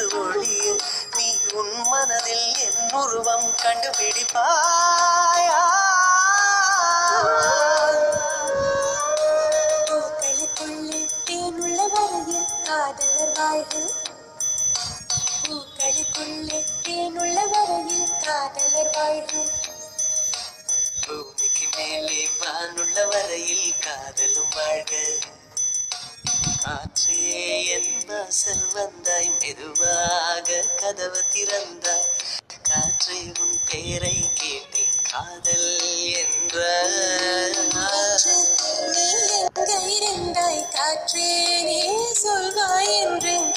என்று ஒழிய நீ உன் மனதில் என் உருவம் கண்டுபிடிப்பாயா? பூக்களுக்குள்ளே தேனுள்ள வரையில் காதலர் வாழ்வு. பூக்களுக்குள்ளே தேனுள்ள வரையில் காதலர் வாழ்வு. பூமிக்கு மேலே வானுள்ள வரையில் காதலும் வாழ்க. காற்றே என் வாசல் வந்தாய், மெதுவாக கதவு திறந்தாய். காற்றே உன் பேரை கேட்டேன், காதல் என்ற. நீ எங்க இருந்தாய் காற்றே, நீ சொல்வாய் என்றேன்